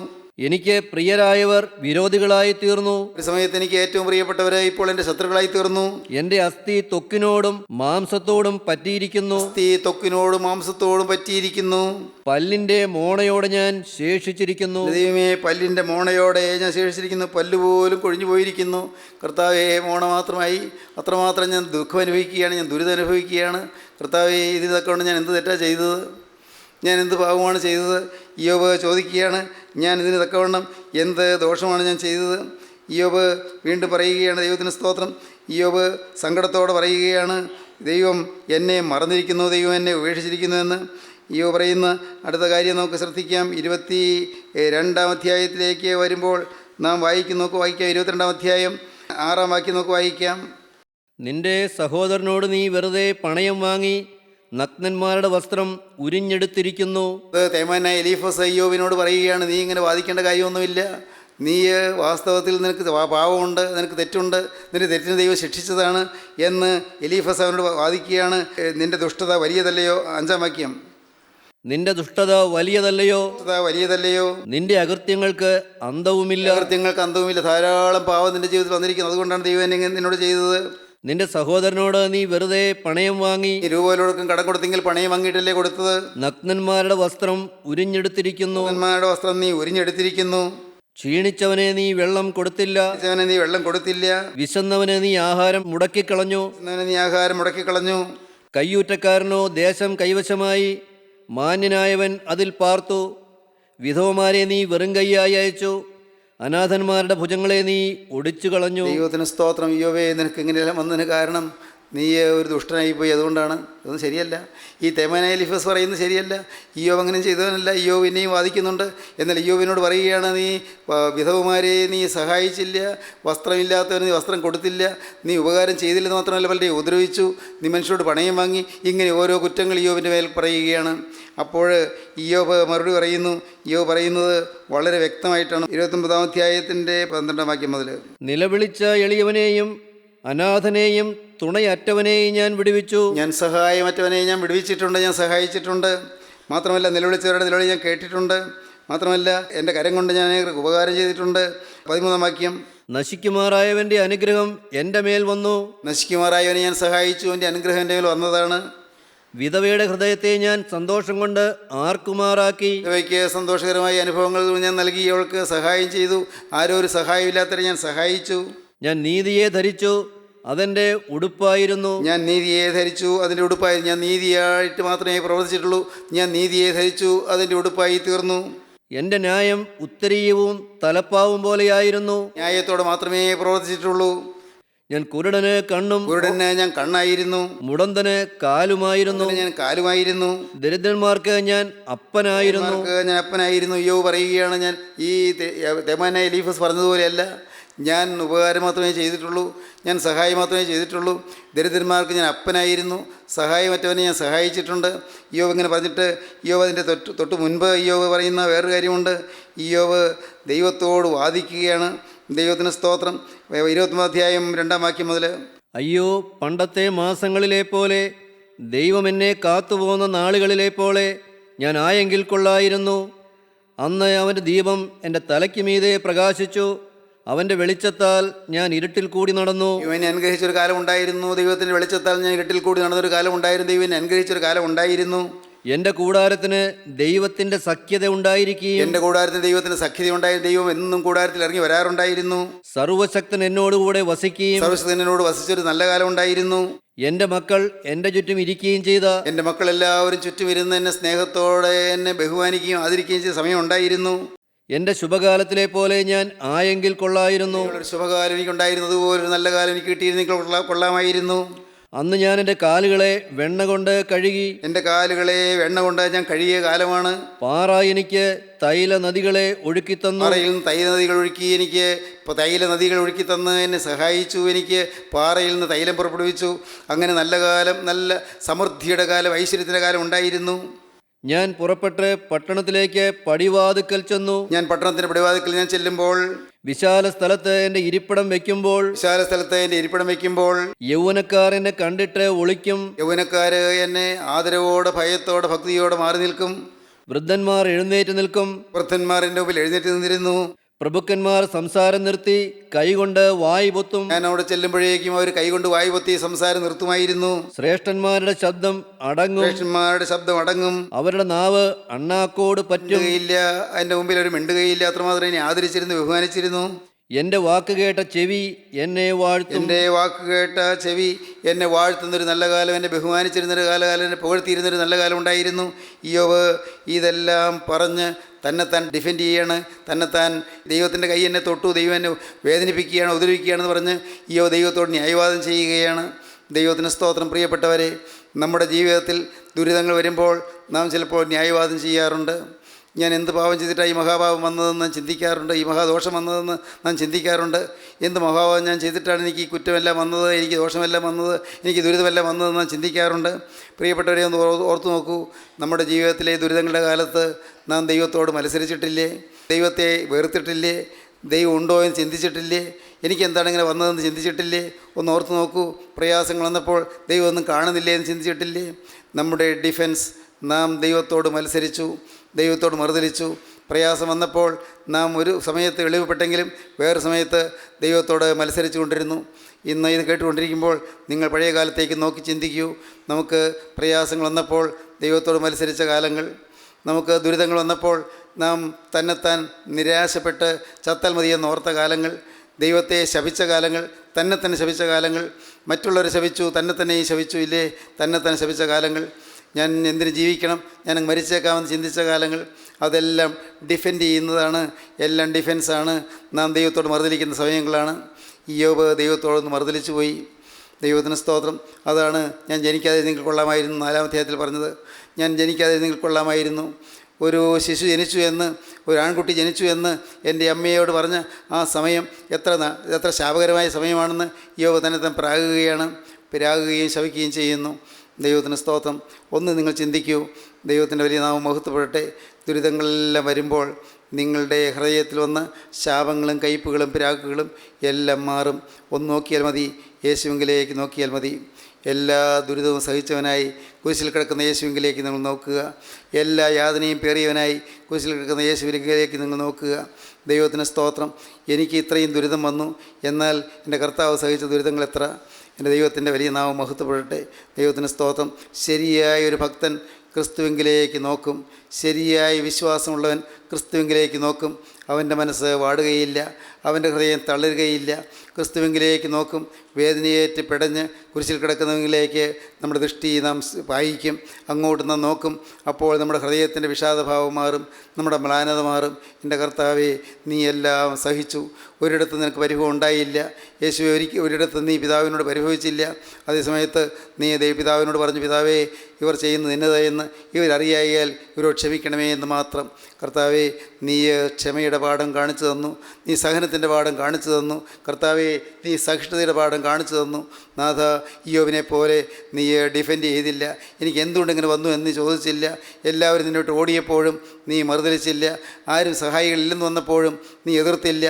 എനിക്ക് പ്രിയരായവർ വിരോധികളായി തീർന്നു. ഒരു സമയത്ത് എനിക്ക് ഏറ്റവും പ്രിയപ്പെട്ടവരെ ഇപ്പോൾ എൻ്റെ ശത്രുക്കളായി തീർന്നു. എൻ്റെ അസ്ഥി ത്വക്കിനോടും മാംസത്തോടും പറ്റിയിരിക്കുന്നു. അസ്ഥി ത്വക്കിനോടും മാംസത്തോടും പറ്റിയിരിക്കുന്നു. പല്ലിൻ്റെ മോണയോടെ ഞാൻ ശേഷിച്ചിരിക്കുന്നു. ദൈവമേ, പല്ലിൻ്റെ മോണയോടെ ഞാൻ ശേഷിച്ചിരിക്കുന്നു. പല്ലുപോലും കൊഴിഞ്ഞു പോയിരിക്കുന്നു. കർത്താവേ, മോണ മാത്രമായി അത്രമാത്രം ഞാൻ ദുഃഖം അനുഭവിക്കുകയാണ്, ഞാൻ ദുരിതം അനുഭവിക്കുകയാണ്. കർത്താവേ, ഇതിനൊക്കെ കൊണ്ട് ഞാൻ എന്ത് തെറ്റാണ് ചെയ്തത്? ഞാൻ എന്ത് പാപമാണ് ചെയ്തത്? ഇയ്യോബ് ചോദിക്കുകയാണ്, ഞാൻ ഇതിന് തക്കവണ്ണം എന്ത് ദോഷമാണ് ഞാൻ ചെയ്തത്? ഇയ്യോബ് വീണ്ടും പറയുകയാണ്, ദൈവത്തിന് സ്തോത്രം. ഇയ്യോബ് സങ്കടത്തോടെ പറയുകയാണ്, ദൈവം എന്നെ മറന്നിരിക്കുന്നു, ദൈവം എന്നെ ഉപേക്ഷിച്ചിരിക്കുന്നുവെന്ന്. ഇയ്യോബ് പറയുന്ന അടുത്ത കാര്യം നമുക്ക് ശ്രദ്ധിക്കാം. 22-ാം അധ്യായത്തിലേക്ക് വരുമ്പോൾ നാം വായിക്കാം. 22-ാം അധ്യായം 6-ാം വാക്യം നമുക്ക് വായിക്കാം. നിന്റെ സഹോദരനോട് നീ വെറുതെ പണയം വാങ്ങി നഗ്നന്മാരുടെ വസ്ത്രം ഉരിഞ്ഞെടുത്തിരിക്കുന്നു. തേമാനായ എലീഫസ് ഇയ്യോബിനോട് പറയുകയാണ്, നീ ഇങ്ങനെ വാദിക്കേണ്ട കാര്യമൊന്നുമില്ല. നീ വാസ്തവത്തിൽ നിനക്ക് പാവമുണ്ട്, നിനക്ക് തെറ്റുണ്ട്, നിന്റെ തെറ്റിന് ദൈവം ശിക്ഷിച്ചതാണ് എന്ന് എലീഫസ് അവനോട് വാദിക്കുകയാണ്. നിന്റെ ദുഷ്ടത വലിയതല്ലയോ? 5-ാം വാക്യം. നിന്റെ ദുഷ്ടത വലിയതല്ലയോ? വലിയതല്ലയോ? നിന്റെ അകൃത്യങ്ങൾക്ക് അന്തവുമില്ല. അകൃത്യങ്ങൾക്ക് അന്തവുമില്ല. ധാരാളം പാവം നിന്റെ ജീവിതത്തിൽ വന്നിരിക്കുന്നു. അതുകൊണ്ടാണ് ദൈവം എന്നെ നിന്നോട് ചെയ്തത്. നിന്റെ സഹോദരനോട് നീ വെറുതെ പണയം വാങ്ങി രൂപയിലൊടുക്കും കടം കൊടുത്തെങ്കിൽ പണയം വാങ്ങിയിട്ടല്ലേ കൊടുത്തത്? നഗ്നന്മാരുടെ വസ്ത്രം ഉരിഞ്ഞെടുത്തിരിക്കുന്നു. നഗ്നന്മാരുടെ വസ്ത്രം നീ ഉരിഞ്ഞെടുത്തിരിക്കുന്നു. ക്ഷീണിച്ചവനെ നീ വെള്ളം കൊടുത്തില്ല. നീ വെള്ളം കൊടുത്തില്ല. വിശന്നവന് നീ ആഹാരം മുടക്കിക്കളഞ്ഞു. നീ ആഹാരം മുടക്കിക്കളഞ്ഞു. കയ്യൂറ്റക്കാരനോ ദേശം കൈവശമായി, മാന്യനായവൻ അതിൽ പാർത്തു. വിധവമാരെ നീ വെറും കൈയായി അയച്ചു, അനാഥന്മാരുടെ ഭുജങ്ങളെ നീ ഒടിച്ചു കളഞ്ഞു. ദൈവത്തിന് സ്തോത്രം. ഇയ്യോബേ, നിനക്ക് ഇങ്ങനെയെല്ലാം വന്നതിന് കാരണം നീ ഒരു ദുഷ്ടനായിപ്പോയി, അതുകൊണ്ടാണ്. ഇതൊന്നും ശരിയല്ല. ഈ തേമാനായ എലീഫസ് പറയുന്നത് ശരിയല്ല. ഇയ്യോബ് അങ്ങനെ ചെയ്തവനല്ല. ഇയ്യോബ് പിന്നെയും വാദിക്കുന്നുണ്ട്. എന്നാൽ ഇയ്യോബിനോട് പറയുകയാണ്, നീ വിധവമാരെ നീ സഹായിച്ചില്ല, വസ്ത്രമില്ലാത്തവന് നീ വസ്ത്രം കൊടുത്തില്ല, നീ ഉപകാരം ചെയ്തില്ലെന്ന് മാത്രമല്ല പലരെയും ഉപദ്രവിച്ചു, നീ മനുഷ്യരോട് പണയം വാങ്ങി. ഇങ്ങനെ ഓരോ കുറ്റങ്ങൾ ഇയ്യോബിൻ്റെ മേൽ പറയുകയാണ്. അപ്പോൾ ഇയ്യോബ് മറുപടി പറയുന്നു. ഇയ്യോബ് പറയുന്നത് വളരെ വ്യക്തമായിട്ടാണ്. 29-ാം അധ്യായത്തിൻ്റെ 12-ാം വാക്യം മുതൽ. നിലവിളിച്ച എളിയവനെയും അനാഥനെയും തുണയറ്റവനെയും ഞാൻ വിടുവിച്ചു. ഞാൻ സഹായമറ്റവനെയും ഞാൻ വിടുവിച്ചിട്ടുണ്ട്, ഞാൻ സഹായിച്ചിട്ടുണ്ട്. മാത്രമല്ല നിലവിളിച്ചവരുടെ നിലവിളി ഞാൻ കേട്ടിട്ടുണ്ട്. മാത്രമല്ല എൻ്റെ കരം കൊണ്ട് ഞാൻ ഉപകാരം ചെയ്തിട്ടുണ്ട്. 13-ാം വാക്യം. നശിക്കുമാറായവൻ്റെ അനുഗ്രഹം എൻ്റെ മേൽ വന്നു. നശിക്കുമാറായവനെ ഞാൻ സഹായിച്ചു, എൻ്റെ അനുഗ്രഹം എൻ്റെ മേൽ വന്നതാണ്. വിധവയുടെ ഹൃദയത്തെ ഞാൻ സന്തോഷം കൊണ്ട് ആർക്കുമാറാക്കി. വിധവയ്ക്ക് സന്തോഷകരമായ അനുഭവങ്ങൾ ഞാൻ നൽകി, അവൾക്ക് സഹായം ചെയ്തു. ആരോ ഒരു സഹായമില്ലാത്തവരെ ഞാൻ സഹായിച്ചു. ഞാൻ നീതിയെ ധരിച്ചു, അതെൻ്റെ ഉടുപ്പായിരുന്നു. ഞാൻ നീതിയെ ധരിച്ചു, അതിൻ്റെ ഉടുപ്പായിരുന്നു. ഞാൻ നീതിയായിട്ട് മാത്രമേ പ്രവർത്തിച്ചിട്ടുള്ളൂ. ഞാൻ നീതിയെ ധരിച്ചു, അതിൻ്റെ ഉടുപ്പായി തീർന്നു. എൻ്റെ ന്യായം ഉത്തരീയവും തലപ്പാവും പോലെയായിരുന്നു. ന്യായത്തോടെ മാത്രമേ പ്രവർത്തിച്ചിട്ടുള്ളൂ. ഞാൻ കുരുടന് കണ്ണും കുരുടന് ഞാൻ കണ്ണായിരുന്നു, മുടന്തന് കാലുമായിരുന്നു. ഞാൻ കാലുമായിരുന്നു. ദരിദ്രന്മാർക്ക് ഞാൻ അപ്പനായിരുന്നു. ഞാൻ അപ്പനായിരുന്നു. ഇയ്യോബ് പറയുകയാണ്, ഞാൻ ഈ തേമാനായ എലീഫസ് പറഞ്ഞതുപോലെയല്ല. ഞാൻ ഉപകാരം മാത്രമേ ചെയ്തിട്ടുള്ളൂ, ഞാൻ സഹായം മാത്രമേ ചെയ്തിട്ടുള്ളൂ. ദരിദ്രന്മാർക്ക് ഞാൻ അപ്പനായിരുന്നു, സഹായമറ്റവനെ ഞാൻ സഹായിച്ചിട്ടുണ്ട്. ഇയ്യോബ് ഇങ്ങനെ പറഞ്ഞിട്ട് ഇയ്യോബ് അതിൻ്റെ തൊട്ട് മുൻപ് ഇയ്യോബ് പറയുന്ന വേറൊരു കാര്യമുണ്ട്. ഇയ്യോബ് ദൈവത്തോട് വാദിക്കുകയാണ്. ദൈവത്തിന് സ്തോത്രം. 23-ാം അധ്യായം 2-ാം വാക്യം മുതൽ. അയ്യോ, പണ്ടത്തെ മാസങ്ങളിലെ പോലെ, ദൈവം എന്നെ കാത്തുപോകുന്ന നാളുകളിലെ പോലെ ഞാൻ ആയെങ്കിൽ കൊള്ളായിരുന്നു. അന്ന് അവൻ്റെ ദീപം എൻ്റെ തലയ്ക്ക് മീതെ പ്രകാശിച്ചു. അവൻ്റെ വെളിച്ചത്താൽ ഞാൻ ഇരുട്ടിൽ കൂടി നടന്നു. ദൈവനെ അനുഗ്രഹിച്ചൊരു കാലം ഉണ്ടായിരുന്നു. ദൈവത്തിൻ്റെ വെളിച്ചത്താൽ ഞാൻ ഇരുട്ടിൽ കൂടി നടന്നൊരു കാലം ഉണ്ടായിരുന്നു. ദൈവനെ അനുഗ്രഹിച്ചൊരു കാലം ഉണ്ടായിരുന്നു. എൻ്റെ കൂടാരത്തിന് ദൈവത്തിൻ്റെ സഖ്യത ഉണ്ടായിരിക്കുകയും എൻ്റെ കൂടാരത്തിന് ദൈവത്തിന് സഖ്യത ഉണ്ടായിരുന്നു. ദൈവം എന്നും കൂടാരത്തിൽ ഇറങ്ങി വരാറുണ്ടായിരുന്നു. സർവശക്തൻ എന്നോടുകൂടെ വസിക്കുകയും സർവശക്തൻ എന്നോട് വസിച്ചൊരു നല്ല കാലം ഉണ്ടായിരുന്നു. എൻ്റെ മക്കൾ എൻ്റെ ചുറ്റും ഇരിക്കുകയും ചെയ്ത എൻ്റെ മക്കളെല്ലാവരും ചുറ്റും ഇരുന്ന് എന്നെ സ്നേഹത്തോടെ എന്നെ ബഹുമാനിക്കുകയും ആദരിക്കുകയും ചെയ്ത സമയം ഉണ്ടായിരുന്നു. എൻ്റെ ശുഭകാലത്തിലെ പോലെ ഞാൻ ആയെങ്കിൽ കൊള്ളായിരുന്നു. ഒരു ശുഭകാലം എനിക്കുണ്ടായിരുന്നതുപോലെ ഒരു നല്ല കാലം എനിക്ക് കിട്ടിയിരുന്നെങ്കിൽ കൊള്ളാമായിരുന്നു. അന്ന് ഞാൻ എൻ്റെ കാലുകളെ വെണ്ണ കൊണ്ട് കഴുകി എൻ്റെ കാലുകളെ വെണ്ണ കൊണ്ട് ഞാൻ കഴുകിയ കാലമാണ്. പാറ എനിക്ക് തൈല നദികളെ ഒഴുക്കിത്തന്നു. പാറയിൽ നിന്ന് തൈല നദികൾ ഒഴുക്കി എനിക്ക് തൈല നദികൾ ഒഴുക്കി തന്ന് എന്നെ സഹായിച്ചു. എനിക്ക് പാറയിൽ നിന്ന് തൈലം പുറപ്പെടുവിച്ചു. അങ്ങനെ നല്ല കാലം, നല്ല സമൃദ്ധിയുടെ കാലം, ഐശ്വര്യത്തിൻ്റെ കാലം ഉണ്ടായിരുന്നു. ഞാൻ പുറപ്പെട്ട് പട്ടണത്തിലേക്ക് പടിവാതുക്കൽ ചെന്നു. ഞാൻ പട്ടണത്തിൻ്റെ പടിവാതിക്കൽ ഞാൻ ചെല്ലുമ്പോൾ, വിശാല സ്ഥലത്ത് എൻ്റെ ഇരിപ്പിടം വെക്കുമ്പോൾ, വിശാല സ്ഥലത്ത് എൻ്റെ ഇരിപ്പിടം വയ്ക്കുമ്പോൾ യൗവനക്കാർ എന്നെ കണ്ടിട്ട് ഒളിക്കും. യൗവനക്കാർ എന്നെ ആദരവോടെ, ഭയത്തോടെ, ഭക്തിയോടെ മാറി നിൽക്കും. വൃദ്ധന്മാർ എഴുന്നേറ്റ് നിൽക്കും. വൃദ്ധന്മാർ എൻ്റെ മുമ്പിൽ എഴുന്നേറ്റ് നിന്നിരുന്നു. പ്രഭുക്കന്മാർ സംസാരം നിർത്തി കൈകൊണ്ട് വായ് പൊത്തും. ഞാൻ അവിടെ ചെല്ലുമ്പോഴേക്കും അവർ കൈകൊണ്ട് വായു പൊത്തി സംസാരം നിർത്തുമായിരുന്നു. ശ്രേഷ്ഠന്മാരുടെ ശബ്ദം അടങ്ങും. ശ്രേഷ്ഠന്മാരുടെ ശബ്ദം അടങ്ങും. അവരുടെ നാവ് അണ്ണാക്കോട് പറ്റും. മിണ്ടുകയില്ല. എൻ്റെ മുമ്പിൽ ഒരു മിണ്ടുകയില്ല. അത്രമാത്രം എന്നെ ആദരിച്ചിരുന്നു, ബഹുമാനിച്ചിരുന്നു. എൻ്റെ വാക്ക് കേട്ട ചെവി എന്നെ വാഴ്ത്തും. എൻ്റെ വാക്ക് കേട്ട ചെവി എന്നെ വാഴ്ത്തുന്നൊരു നല്ല കാലം, എന്നെ ബഹുമാനിച്ചിരുന്നൊരു കാലകാലം, എന്നെ പുകഴ്ത്തിയിരുന്നൊരു നല്ല കാലം ഉണ്ടായിരുന്നു. ഇയ്യോബ് ഇതെല്ലാം പറഞ്ഞ് തന്നെത്താൻ ഡിഫെൻഡ് ചെയ്യാണ്. തന്നെത്താൻ ദൈവത്തിൻ്റെ കൈ എന്നെ തൊട്ടു, ദൈവം എന്നെ വേദനിപ്പിക്കുകയാണ്, ഉപദ്രവിക്കുകയാണെന്ന് പറഞ്ഞ് ഇയ്യോബ് ദൈവത്തോട് ന്യായവാദം ചെയ്യുകയാണ്. ദൈവത്തിന് സ്തോത്രം. പ്രിയപ്പെട്ടവരെ, നമ്മുടെ ജീവിതത്തിൽ ദുരിതങ്ങൾ വരുമ്പോൾ നാം ചിലപ്പോൾ ന്യായവാദം ചെയ്യാറുണ്ട്. ഞാൻ എന്ത് പാപം ചെയ്തിട്ടാണ് ഈ മഹാപാപം വന്നതെന്ന് ഞാൻ ചിന്തിക്കാറുണ്ട്. ഈ മഹാദോഷം വന്നതെന്ന് നാം ചിന്തിക്കാറുണ്ട്. എന്ത് മഹാപാപം ഞാൻ ചെയ്തിട്ടാണ് എനിക്ക് ഈ കുറ്റമെല്ലാം വന്നത്, എനിക്ക് ദോഷമെല്ലാം വന്നത്, എനിക്ക് ദുരിതമെല്ലാം വന്നതെന്ന് നാം ചിന്തിക്കാറുണ്ട്. പ്രിയപ്പെട്ടവരെ, ഒന്ന് ഓർത്തു നോക്കൂ. നമ്മുടെ ജീവിതത്തിലെ ദുരിതങ്ങളുടെ കാലത്ത് നാം ദൈവത്തോട് മത്സരിച്ചിട്ടില്ലേ? ദൈവത്തെ വെറുത്തിട്ടില്ലേ? ദൈവം ഉണ്ടോ എന്ന് ചിന്തിച്ചിട്ടില്ലേ? എനിക്ക് എന്താണ് ഇങ്ങനെ വന്നതെന്ന് ചിന്തിച്ചിട്ടില്ലേ? ഒന്ന് ഓർത്ത് നോക്കൂ. പ്രയാസങ്ങൾ വന്നപ്പോൾ ദൈവം ഒന്നും കാണുന്നില്ലേ എന്ന് ചിന്തിച്ചിട്ടില്ലേ? നമ്മുടെ ഡിഫൻസ്, നാം ദൈവത്തോട് മത്സരിച്ചു, ദൈവത്തോട് മറുതലിച്ചു. പ്രയാസം വന്നപ്പോൾ നാം ഒരു സമയത്ത് എളിവുപെട്ടെങ്കിലും വേറെ സമയത്ത് ദൈവത്തോട് മത്സരിച്ചു കൊണ്ടിരുന്നു. ഇന്ന് ഇത് കേട്ടുകൊണ്ടിരിക്കുമ്പോൾ നിങ്ങൾ പഴയ കാലത്തേക്ക് നോക്കി ചിന്തിക്കൂ. നമുക്ക് പ്രയാസങ്ങൾ വന്നപ്പോൾ ദൈവത്തോട് മത്സരിച്ച കാലങ്ങൾ, നമുക്ക് ദുരിതങ്ങൾ വന്നപ്പോൾ നാം തന്നെത്താൻ നിരാശപ്പെട്ട് ചത്താൽ മതിയെന്ന് ഓർത്ത കാലങ്ങൾ, ദൈവത്തെ ശപിച്ച കാലങ്ങൾ, തന്നെ ശപിച്ച കാലങ്ങൾ, മറ്റുള്ളവരെ ശപിച്ചു, തന്നെയും ശപിച്ചു ഇല്ലേ? തന്നെ ശപിച്ച കാലങ്ങൾ, ഞാൻ എന്തിന് ജീവിക്കണം, ഞാൻ മരിച്ചേക്കാമെന്ന് ചിന്തിച്ച കാലങ്ങൾ, അതെല്ലാം ഡിഫെൻഡ് ചെയ്യുന്നതാണ്. എല്ലാം ഡിഫെൻസാണ്. നാം ദൈവത്തോട് മറുതലിക്കുന്ന സമയങ്ങളാണ്. ഇയ്യോബ് ദൈവത്തോടൊന്ന് മറുതലിച്ചു പോയി. ദൈവത്തിന് സ്തോത്രം. അതാണ് ഞാൻ ജനിക്കാതെ നിങ്ങൾ കൊള്ളാമായിരുന്നു 4-ാം അധ്യായത്തിൽ പറഞ്ഞത്. ഞാൻ ജനിക്കാതെ നിങ്ങൾ കൊള്ളാമായിരുന്നു. ഒരു ശിശു ജനിച്ചു എന്ന്, ഒരു ആൺകുട്ടി ജനിച്ചു എന്ന് എൻ്റെ അമ്മയോട് പറഞ്ഞ ആ സമയം എത്ര ശാപകരമായ സമയമാണെന്ന് ഇയ്യോബ് തന്നെ പ്രാകുകയും ശപിക്കുകയും ചെയ്യുന്നു. ദൈവത്തിന് സ്തോത്രം. ഒന്ന് നിങ്ങൾ ചിന്തിക്കൂ. ദൈവത്തിൻ്റെ വലിയ നാമം മഹത്വപ്പെടട്ടെ. ദുരിതങ്ങളെല്ലാം വരുമ്പോൾ നിങ്ങളുടെ ഹൃദയത്തിൽ വന്ന് ശാപങ്ങളും കയ്പുകളും പിരാക്കുകളും എല്ലാം മാറും. ഒന്ന് നോക്കിയാൽ മതി, യേശുവിലേക്ക് നോക്കിയാൽ മതി. എല്ലാ ദുരിതവും സഹിച്ചവനായി കുരിശിൽ കിടക്കുന്ന യേശുവിലേക്ക് നിങ്ങൾ നോക്കുക. എല്ലാ യാതനയും പേറിയവനായി കുരിശിൽ കിടക്കുന്ന യേശുവിലേക്ക് നിങ്ങൾ നോക്കുക. ദൈവത്തിന് സ്തോത്രം. എനിക്ക് ഇത്രയും ദുരിതം വന്നു, എന്നാൽ എൻ്റെ കർത്താവ് സഹിച്ച ദുരിതങ്ങൾ എത്ര! എൻ്റെ ദൈവത്തിൻ്റെ വലിയ നാമം മഹത്വപ്പെടട്ടെ. ദൈവത്തിന് സ്തോത്രം. ശരിയായ ഒരു ഭക്തൻ ക്രിസ്തുവിലേക്ക് നോക്കും. ശരിയായ വിശ്വാസമുള്ളവൻ ക്രിസ്തുവിലേക്ക് നോക്കും. അവൻ്റെ മനസ്സ് വാടുകയില്ല, അവൻ്റെ ഹൃദയം തളരുകയില്ല. ക്രിസ്തുവിലേക്ക് നോക്കും. വേദനയേറ്റ് പിടഞ്ഞ് കുരിശിൽ കിടക്കുന്നവങ്കിലേക്ക് നമ്മുടെ ദൃഷ്ടി നാം പായിക്കും. അങ്ങോട്ട് നാം നോക്കും. അപ്പോൾ നമ്മുടെ ഹൃദയത്തിൻ്റെ വിഷാദഭാവം മാറും, നമ്മുടെ മ്ലാനത മാറും. എൻ്റെ കർത്താവേ, നീ എല്ലാം സഹിച്ചു, ഒരിടത്ത് നിനക്ക് പരിഭവം ഉണ്ടായില്ല. യേശുവെ, ഒരിടത്ത് നീ പിതാവിനോട് പരിഭവിച്ചില്ല. അതേസമയത്ത് നീ പിതാവിനോട് പറഞ്ഞു, പിതാവേ, ഇവർ ചെയ്യുന്നത് ഇന്നതെന്ന് ഇവരറിയായാൽ ഇവരോട് ക്ഷമിക്കണമേ എന്ന് മാത്രം. കർത്താവേ, നീ ക്ഷമയുടെ പാഠം കാണിച്ചു തന്നു, നീ സഹനത്തിൻ്റെ പാഠം കാണിച്ചു തന്നു. കർത്താവേ, നീ സഹിഷ്ണുതയുടെ പാഠം കാണിച്ചു തന്നു. നാഥ, ഇയ്യോബിനെ പോലെ നീ ഡിഫെൻഡ് ചെയ്തില്ല. എനിക്ക് എന്തുകൊണ്ട് ഇങ്ങനെ വന്നു എന്ന് ചോദിച്ചില്ല. എല്ലാവരും നിന്നോട്ട് ഓടിയപ്പോഴും നീ മറുതലിച്ചില്ല. ആരും സഹായികളില്ലെന്ന് വന്നപ്പോഴും നീ എതിർത്തില്ല.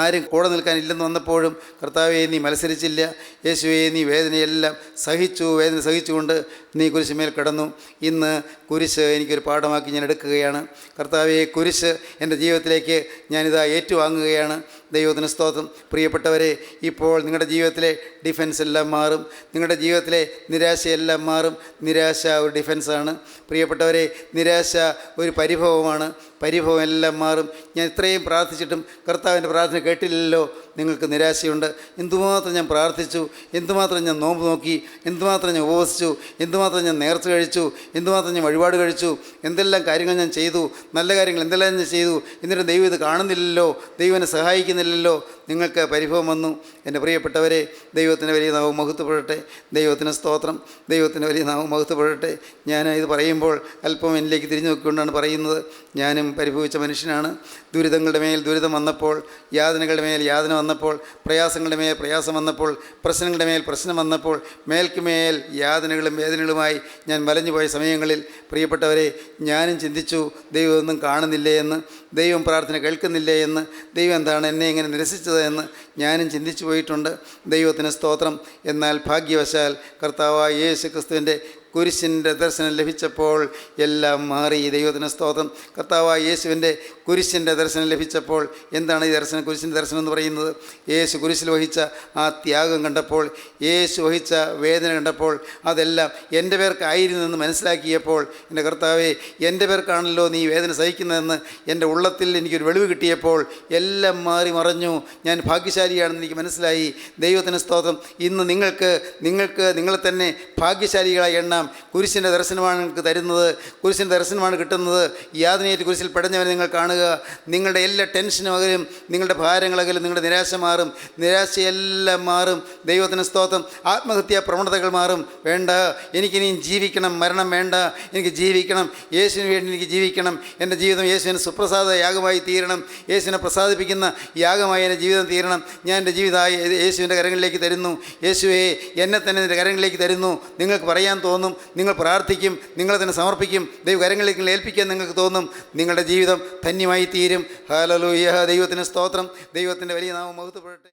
ആരും കൂടെ നിൽക്കാനില്ലെന്ന് വന്നപ്പോഴും കർത്താവെ നീ മത്സരിച്ചില്ല. യേശുവെ, നീ വേദന സഹിച്ചുകൊണ്ട് നീ കുരിശുമേൽ കിടന്നു. ഇന്ന് കുരിശ് എനിക്കൊരു പാഠമാക്കി ഞാൻ എടുക്കുകയാണ്. കർത്താവെ, കുരിശ് എൻ്റെ ജീവിതത്തിലേക്ക് ഞാനിതാ ഏറ്റുവാങ്ങുകയാണ്. ദൈവത്തിന് സ്തോത്രം. പ്രിയപ്പെട്ടവരെ, ഇപ്പോൾ നിങ്ങളുടെ ജീവിതത്തിലെ ഡിഫൻസ് എല്ലാം മാറും. നിങ്ങളുടെ ജീവിതത്തിലെ നിരാശയെല്ലാം മാറും. നിരാശ ഒരു ഡിഫൻസാണ്. പ്രിയപ്പെട്ടവരെ, നിരാശ ഒരു പരിഭവമാണ്. പരിഭവം എല്ലാം മാറും. ഞാൻ ഇത്രയും പ്രാർത്ഥിച്ചിട്ടും കർത്താവിൻ്റെ പ്രാർത്ഥന കേട്ടില്ലല്ലോ. നിങ്ങൾക്ക് നിരാശയുണ്ട്. എന്തുമാത്രം ഞാൻ പ്രാർത്ഥിച്ചു, എന്തുമാത്രം ഞാൻ നോമ്പ് നോക്കി, എന്തുമാത്രം ഞാൻ ഉപവസിച്ചു, എന്തുമാത്രം ഞാൻ നേർച്ച കഴിച്ചു, എന്തുമാത്രം ഞാൻ വഴിപാട് കഴിച്ചു, എന്തെല്ലാം കാര്യങ്ങൾ ഞാൻ ചെയ്തു, നല്ല കാര്യങ്ങൾ എന്തെല്ലാം ഞാൻ ചെയ്തു, എന്നിട്ട് ദൈവം ഇത് കാണുന്നില്ലല്ലോ, ദൈവം എന്നെ സഹായിക്കുന്നില്ലല്ലോ, നിങ്ങൾക്ക് പരിഭവം വന്നു. എൻ്റെ പ്രിയപ്പെട്ടവരെ, ദൈവത്തിന് വലിയ നാമം മഹത്വപ്പെടട്ടെ. ദൈവത്തിന് സ്തോത്രം. ദൈവത്തിന് വലിയ നാമം മഹത്വപ്പെടട്ടെ. ഞാൻ ഇത് പറയുമ്പോൾ അല്പം എന്നിലേക്ക് തിരിഞ്ഞു നോക്കിക്കൊണ്ടാണ് പറയുന്നത്. ഞാനും പരിഭവിച്ച മനുഷ്യനാണ്. ദുരിതങ്ങളുടെ മേൽ ദുരിതം വന്നപ്പോൾ, യാതനകളുടെ മേൽ യാതന വന്നപ്പോൾ, പ്രയാസങ്ങളുടെ മേൽ പ്രയാസം വന്നപ്പോൾ, പ്രശ്നങ്ങളുടെ മേൽ പ്രശ്നം വന്നപ്പോൾ, മേൽക്കുമേൽ യാതനകളും വേദനകളുമായി ഞാൻ വലഞ്ഞു പോയ സമയങ്ങളിൽ പ്രിയപ്പെട്ടവരെ, ഞാനും ചിന്തിച്ചു, ദൈവം ഒന്നും കാണുന്നില്ലേ എന്ന്, ദൈവം പ്രാർത്ഥന കേൾക്കുന്നില്ലേ എന്ന്, ദൈവം എന്താണ് എന്നെ ഇങ്ങനെ നിരസിച്ചത് എന്ന് ഞാനും ചിന്തിച്ചു പോയിട്ടുണ്ട്. ദൈവത്തിന് സ്തോത്രം. എന്നാൽ ഭാഗ്യവശാൽ കർത്താവായ യേശു ക്രിസ്തുവിൻ്റെ കുരിശിൻ്റെ ദർശനം ലഭിച്ചപ്പോൾ എല്ലാം മാറി. ദൈവത്തിന് സ്തോത്രം. കർത്താവായ യേശുവിൻ്റെ കുരിശിൻ്റെ ദർശനം ലഭിച്ചപ്പോൾ എന്താണ് ഈ ദർശനം? കുരിശിൻ്റെ ദർശനം എന്ന് പറയുന്നത് യേശു കുരിശിൽ വഹിച്ച ആ ത്യാഗം കണ്ടപ്പോൾ, യേശു വഹിച്ച വേദന കണ്ടപ്പോൾ, അതെല്ലാം എൻ്റെ പേർക്കായിരുന്നെന്ന് മനസ്സിലാക്കിയപ്പോൾ, എൻ്റെ കർത്താവേ, എൻ്റെ പേർക്കാണല്ലോ നീ വേദന സഹിക്കുന്നതെന്ന് എൻ്റെ ഉള്ളത്തിൽ എനിക്കൊരു വെളിവ് കിട്ടിയപ്പോൾ എല്ലാം മാറി മറഞ്ഞു. ഞാൻ ഭാഗ്യശാലിയാണെന്ന് എനിക്ക് മനസ്സിലായി. ദൈവത്തിന് സ്തോത്രം. ഇന്ന് നിങ്ങൾക്ക് നിങ്ങളെ തന്നെ ഭാഗ്യശാലികളായി എണ്ണാം. കുരിശിൻ്റെ ദർശനമാണ് നിങ്ങൾക്ക് തരുന്നത്, കുരിശിൻ്റെ ദർശനമാണ് കിട്ടുന്നത്. യാതനയേറ്റ് കുരിശിൽ പെടഞ്ഞവരെ നിങ്ങൾ കാണുക. നിങ്ങളുടെ എല്ലാ ടെൻഷനും അകലും, നിങ്ങളുടെ ഭാരങ്ങളകലും, നിങ്ങളുടെ നിരാശ മാറും, നിരാശയെല്ലാം മാറും. ദൈവത്തിന് സ്തോത്രം. ആത്മഹത്യാ പ്രവണതകൾ മാറും. വേണ്ട, എനിക്കിനിയും ജീവിക്കണം, മരണം വേണ്ട, എനിക്ക് ജീവിക്കണം, യേശുവിന് വേണ്ടി എനിക്ക് ജീവിക്കണം. എൻ്റെ ജീവിതം യേശുവിന് സുപ്രസാദ യാഗമായി തീരണം, യേശുവിനെ പ്രസാദിപ്പിക്കുന്ന യാഗമായി എൻ്റെ ജീവിതം തീരണം. ഞാൻ എൻ്റെ ജീവിതമായി യേശുവിൻ്റെ കരങ്ങളിലേക്ക് തരുന്നു. യേശുവേ, എന്നെ തന്നെ എൻ്റെ കരങ്ങളിലേക്ക് തരുന്നു. നിങ്ങൾക്ക് പറയാൻ തോന്നും, നിങ്ങൾ പ്രാർത്ഥിക്കും, നിങ്ങളെ തന്നെ സമർപ്പിക്കും, ദൈവകരങ്ങളിലേക്ക് ഏൽപ്പിക്കാൻ നിങ്ങൾക്ക് തോന്നും. നിങ്ങളുടെ ജീവിതം ധന്യമായി തീരും. ഹല്ലേലൂയ. ദൈവത്തിന് സ്തോത്രം. ദൈവത്തിൻ്റെ വലിയ നാമം മഹത്വപ്പെടട്ടെ.